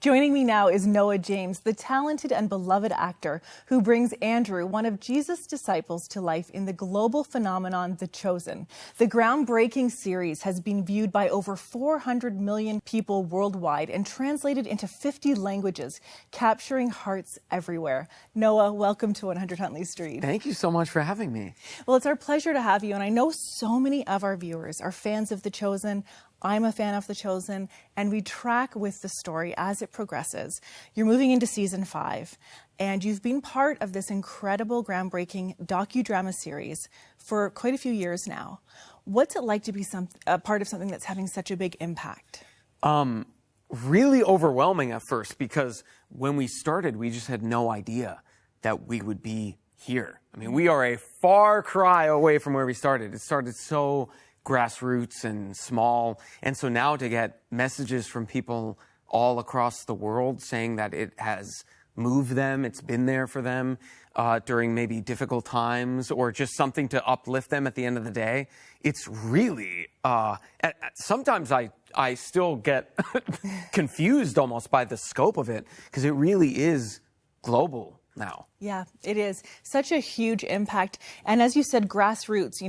Joining me now is Noah James, the talented and beloved actor who brings Andrew, one of Jesus' disciples, to life in the global phenomenon, The Chosen. The groundbreaking series has been viewed by over 400 million people worldwide and translated into 50 languages, capturing hearts everywhere. Noah, welcome to 100 Huntley Street. Thank you so much for having me. Well, it's our pleasure to have you, and I know so many of our viewers are fans of The Chosen. I'm a fan of The Chosen, and we track with the story as it progresses. You're moving into season 5, and you've been part of this incredible, groundbreaking docudrama series for quite a few years now. What's it like to be a part of something that's having such a big impact? Really overwhelming at first, because when we started, we just had no idea that we would be here. I mean, we are a far cry away from where we started. It started so grassroots and small. And so now to get messages from people all across the world saying that it has moved them, it's been there for them during maybe difficult times, or just something to uplift them at the end of the day, it's really, sometimes I still get confused almost by the scope of it, because it really is global now. Yeah, it is such a huge impact. And as you said, grassroots,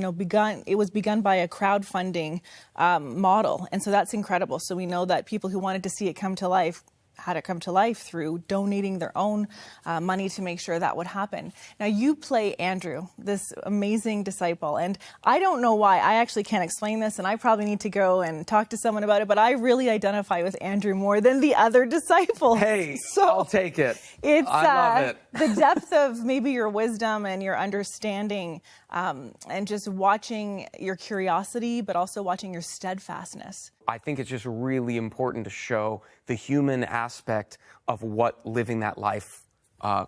it was begun by a crowdfunding model. And so that's incredible. So we know that people who wanted to see it come to life had it come to life through donating their own money to make sure that would happen. Now, you play Andrew, this amazing disciple, and I don't know why. I actually can't explain this, and I probably need to go and talk to someone about it, but I really identify with Andrew more than the other disciples. Hey, so I'll take it. I love it. The depth of maybe your wisdom and your understanding, and just watching your curiosity, but also watching your steadfastness. I think it's just really important to show the human aspect of what living that life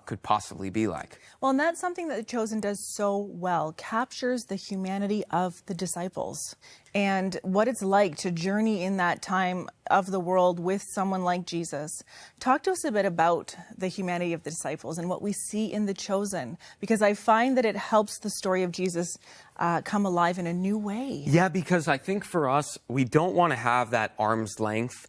could possibly be like. Well, and that's something that The Chosen does so well, captures the humanity of the disciples and what it's like to journey in that time of the world with someone like Jesus. Talk to us a bit about the humanity of the disciples and what we see in The Chosen, because I find that it helps the story of Jesus come alive in a new way. Yeah, because I think for us, we don't want to have that arm's length,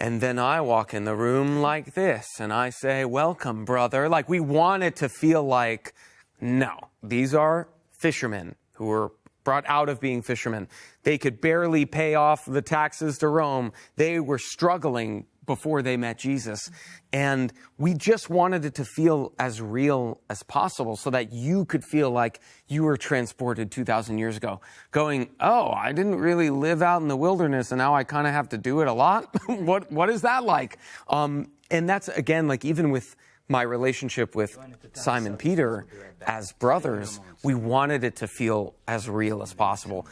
and then I walk in the room like this and I say, welcome, brother. Like, we want it to feel like, no, these are fishermen who were brought out of being fishermen. They could barely pay off the taxes to Rome. They were struggling before they met Jesus. And we just wanted it to feel as real as possible so that you could feel like you were transported 2,000 years ago, going, oh, I didn't really live out in the wilderness and now I kind of have to do it a lot. What is that like? And that's, again, like even with my relationship with Simon Peter as brothers, we wanted it to feel as real as possible.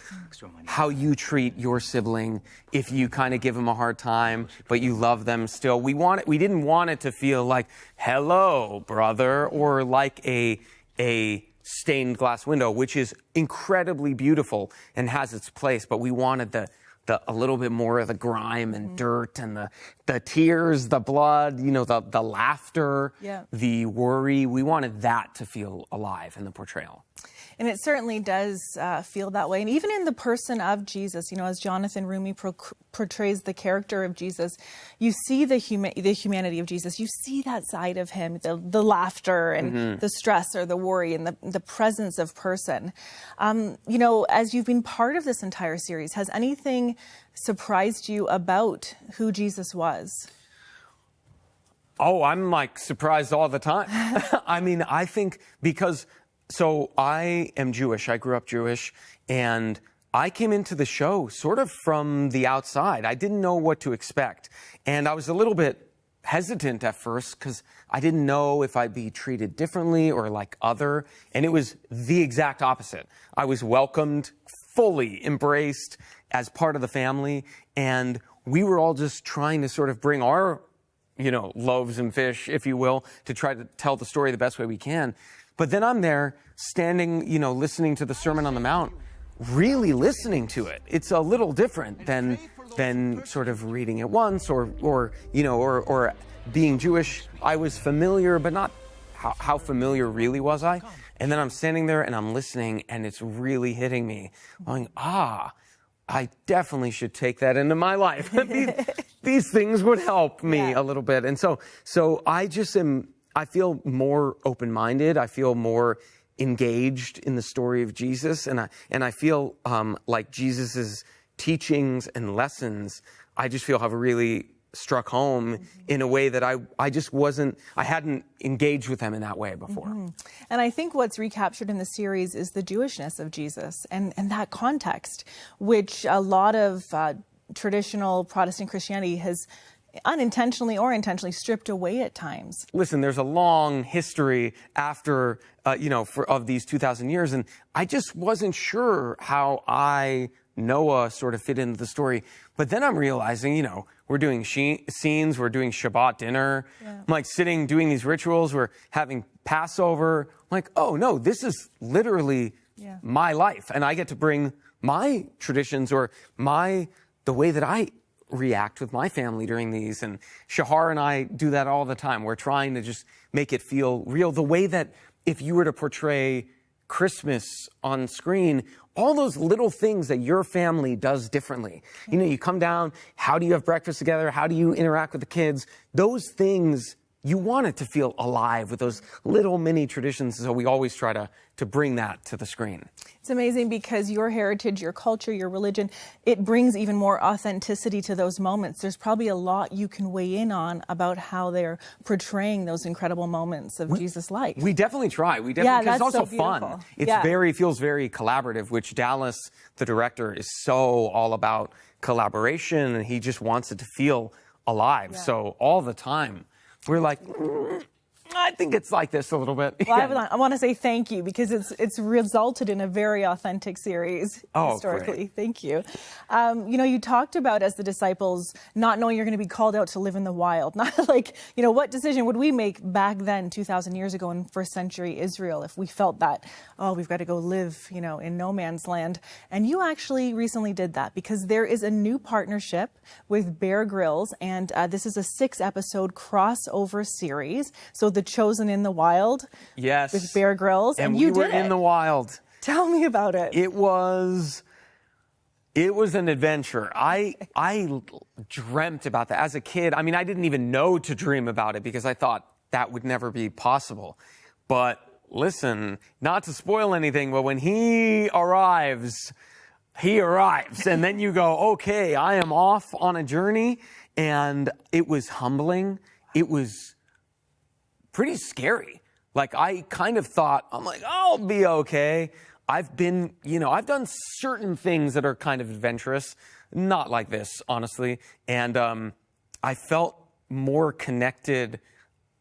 How you treat your sibling, if you kind of give them a hard time, but you love them still. We didn't want it to feel like, hello, brother, or like a stained glass window, which is incredibly beautiful and has its place, but we wanted a little bit more of the grime and dirt and the tears, the blood, the laughter, the worry. We wanted that to feel alive in the portrayal. And it certainly does feel that way. And even in the person of Jesus, as Jonathan Rumi portrays the character of Jesus, you see the humanity of Jesus. You see that side of him, the laughter and the stress or the worry and the presence of person. As you've been part of this entire series, has anything surprised you about who Jesus was? Oh, I'm surprised all the time. I mean, I think so I am Jewish. I grew up Jewish, and I came into the show sort of from the outside. I didn't know what to expect, and I was a little bit hesitant at first because I didn't know if I'd be treated differently or like other, and it was the exact opposite. I was welcomed, fully embraced as part of the family, and we were all just trying to sort of bring our, loaves and fish, if you will, to try to tell the story the best way we can. But then I'm there standing, listening to the Sermon on the Mount, really listening to it. It's a little different than sort of reading it once or being Jewish. I was familiar, but not how familiar really was I? And then I'm standing there and I'm listening and it's really hitting me. I'm going, I definitely should take that into my life. These things would help me a little bit. And so I feel more open-minded. I feel more engaged in the story of Jesus. And I feel like Jesus's teachings and lessons, I just feel have really struck home in a way that I hadn't engaged with them in that way before. And I think what's recaptured in the series is the Jewishness of Jesus and that context, which a lot of traditional Protestant Christianity has unintentionally or intentionally stripped away at times. Listen, there's a long history after, of these 2,000 years, and I just wasn't sure how Noah sort of fit into the story. But then I'm realizing, we're doing scenes, we're doing Shabbat dinner. Yeah. I'm like sitting, doing these rituals, we're having Passover. I'm like, oh no, this is literally my life. And I get to bring my traditions or the way that I react with my family during these. And Shahar and I do that all the time. We're trying to just make it feel real. The way that if you were to portray Christmas on screen, all those little things that your family does differently. You come down, how do you have breakfast together? How do you interact with the kids? Those things, you want it to feel alive with those little mini traditions. So we always try to bring that to the screen. It's amazing because your heritage, your culture, your religion, it brings even more authenticity to those moments. There's probably a lot you can weigh in on about how they're portraying those incredible moments of Jesus' life. We definitely try. Because it's also so fun. It feels very collaborative, which Dallas, the director, is so all about collaboration, and he just wants it to feel alive. Yeah. So all the time, we're like, I think it's like this a little bit. Well, I want to say thank you because it's resulted in a very authentic series historically. Great. Thank you. You talked about as the disciples not knowing you're going to be called out to live in the wild. Not like, what decision would we make back then 2,000 years ago in first century Israel if we felt that, we've got to go live, in no man's land. And you actually recently did that because there is a new partnership with Bear Grylls, and this is a 6-episode crossover series. So The Chosen in the Wild. Yes. With Bear Grylls. And you were in the wild. Tell me about it. It was an adventure. I dreamt about that as a kid. I mean, I didn't even know to dream about it because I thought that would never be possible. But listen, not to spoil anything, but when he arrives. And then you go, okay, I am off on a journey. And it was humbling. It was pretty scary. Like, I kind of thought, I'm like, I'll be okay. I've done certain things that are kind of adventurous, not like this, honestly. And I felt more connected,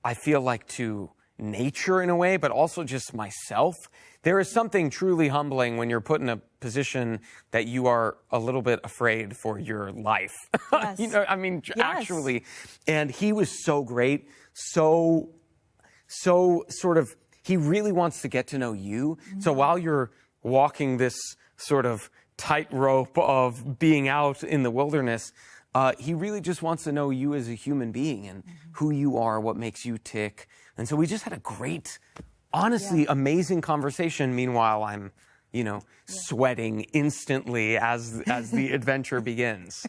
I feel like, to nature in a way, but also just myself. There is something truly humbling when you're put in a position that you are a little bit afraid for your life. Yes. Actually. And he was so great, so sort of, he really wants to get to know you. Mm-hmm. So while you're walking this sort of tightrope of being out in the wilderness, he really just wants to know you as a human being and who you are, what makes you tick. And so we just had a great, honestly, amazing conversation. Meanwhile, I'm, sweating instantly as the adventure begins.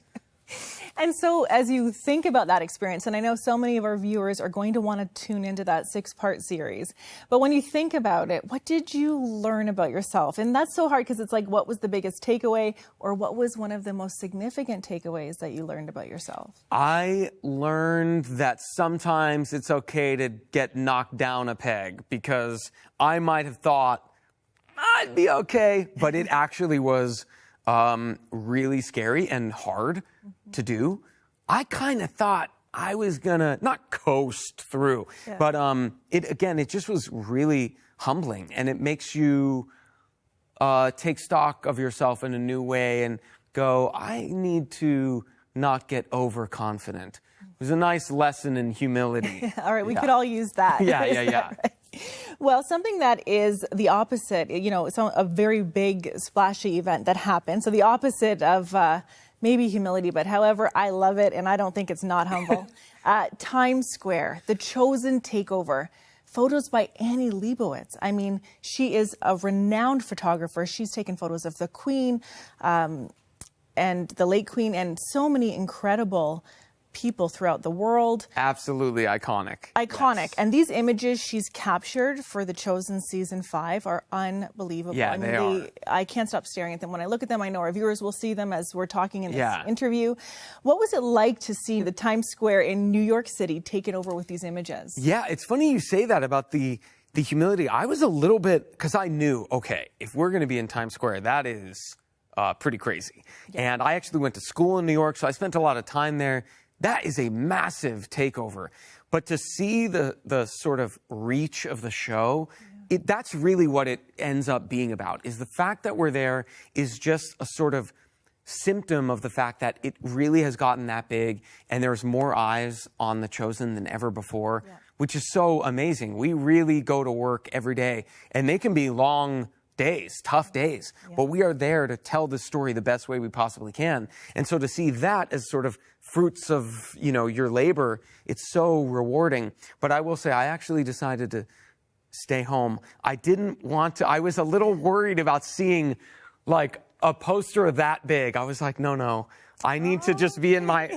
And so as you think about that experience, and I know so many of our viewers are going to want to tune into that 6-part series, but when you think about it, what did you learn about yourself? And that's so hard because it's like, what was the biggest takeaway, or what was one of the most significant takeaways that you learned about yourself? I learned that sometimes it's okay to get knocked down a peg, because I might have thought I'd be okay, but it actually was really scary and hard to do. I kind of thought I was gonna not coast through, but it just was really humbling, and it makes you take stock of yourself in a new way and go, I need to not get overconfident. It was a nice lesson in humility. All right, we could all use that. Yeah. Right? Well, something that is the opposite, it's a very big, splashy event that happened. So the opposite of maybe humility, but however, I love it, and I don't think it's not humble. Times Square, The Chosen takeover. Photos by Annie Leibovitz. I mean, she is a renowned photographer. She's taken photos of the Queen, and the late Queen and so many incredible people throughout the world. Absolutely iconic. Iconic. Yes. And these images she's captured for The Chosen Season 5 are unbelievable. Yeah, they are. I can't stop staring at them. When I look at them, I know our viewers will see them as we're talking in this Yeah. interview. What was it like to see the Times Square in New York City taken over with these images? Yeah, it's funny you say that about the humility. I was a little bit, because I knew, okay, if we're going to be in Times Square, that is pretty crazy. Yeah. And I actually went to school in New York, so I spent a lot of time there. That is a massive takeover. But to see the sort of reach of the show, that's really what it ends up being about, is the fact that we're there is just a sort of symptom of the fact that it really has gotten that big and there's more eyes on The Chosen than ever before, which is so amazing. We really go to work every day, and they can be long days, tough days, but we are there to tell the story the best way we possibly can. And so to see that as sort of fruits of, your labor, it's so rewarding. But I will say, I actually decided to stay home. I didn't want to, I was a little worried about seeing like a poster that big. I was like, no, I need to just be in my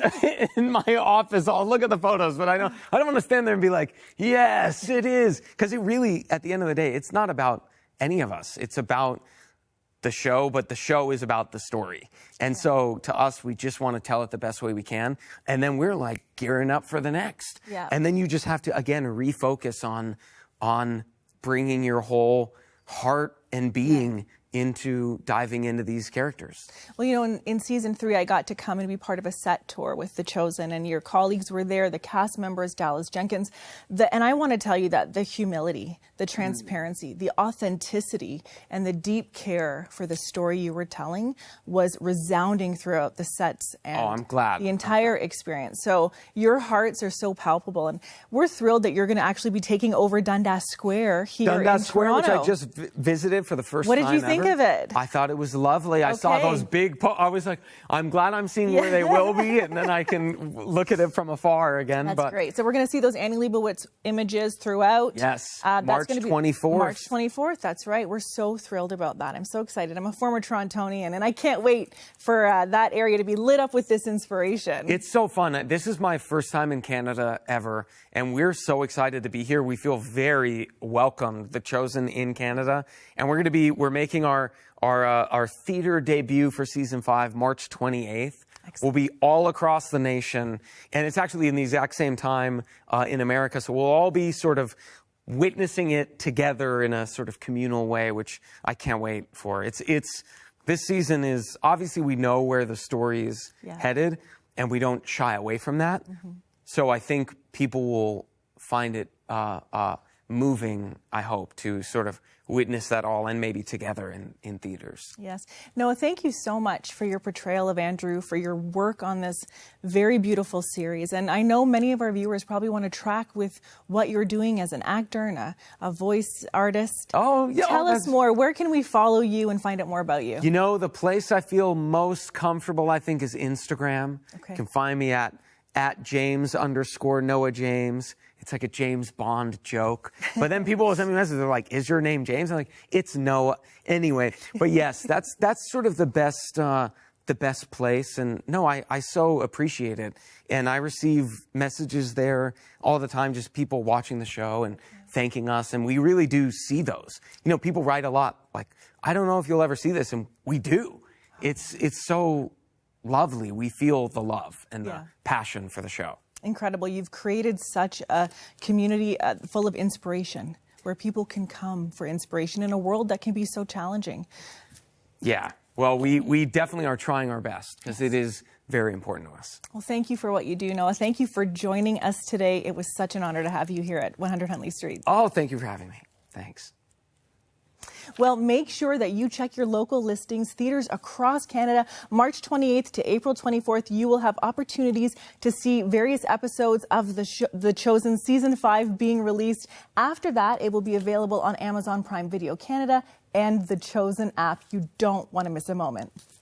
office. I'll look at the photos, but I don't want to stand there and be like, yes, it is. Because it really, at the end of the day, it's not about any of us. It's about the show, but the show is about the story. And so to us, we just want to tell it the best way we can. And then we're like gearing up for the next. Yeah. And then you just have to, again, refocus on bringing your whole heart and being into diving into these characters. Well, in season 3, I got to come and be part of a set tour with The Chosen, and your colleagues were there, the cast members, Dallas Jenkins. And I want to tell you that the humility, the transparency, the authenticity, and the deep care for the story you were telling was resounding throughout the sets and I'm glad. the entire experience. So your hearts are so palpable, and we're thrilled that you're going to actually be taking over Dundas Square here in Toronto. Which I just visited for the first time. What did you think of it? I thought it was lovely. I saw those big, I was like, I'm glad I'm seeing where they will be, and then I can look at it from afar again. That's great. So we're going to see those Annie Leibovitz images throughout. Yes, that's March gonna be 24th. March 24th, that's right. We're so thrilled about that. I'm so excited. I'm a former Torontonian, and I can't wait for that area to be lit up with this inspiration. It's so fun. This is my first time in Canada ever, and we're so excited to be here. We feel very welcomed, The Chosen in Canada, and we're making our theater debut for season 5, March 28th. Excellent. We'll be all across the nation, and it's actually in the exact same time in America, so we'll all be sort of witnessing it together in a sort of communal way, which I can't wait for. This season is, obviously we know where the story is headed, and we don't shy away from that. Mm-hmm. So I think people will find it moving, I hope, to sort of witness that all, and maybe together in theaters. Yes. Noah, thank you so much for your portrayal of Andrew, for your work on this very beautiful series. And I know many of our viewers probably want to track with what you're doing as an actor and a voice artist. Oh, yeah. Tell us more. Where can we follow you and find out more about you? The place I feel most comfortable, I think, is Instagram. Okay. You can find me at James_Noah James. It's like a James Bond joke. But then people will send me messages. They're like, is your name James? I'm like, it's Noah. Anyway, but yes, that's sort of the best place. And no, I so appreciate it. And I receive messages there all the time, just people watching the show and thanking us. And we really do see those. People write a lot like, I don't know if you'll ever see this. And we do. It's so lovely. We feel the love and the passion for the show. Incredible. You've created such a community full of inspiration, where people can come for inspiration in a world that can be so challenging. Yeah. Well, we definitely are trying our best, because it is very important to us. Well, thank you for what you do, Noah. Thank you for joining us today. It was such an honor to have you here at 100 Huntley Street. Oh, thank you for having me. Thanks. Well, make sure that you check your local listings. Theaters across Canada, March 28th to April 24th, you will have opportunities to see various episodes of The Chosen Season 5 being released. After that, it will be available on Amazon Prime Video Canada and the Chosen app. You don't want to miss a moment.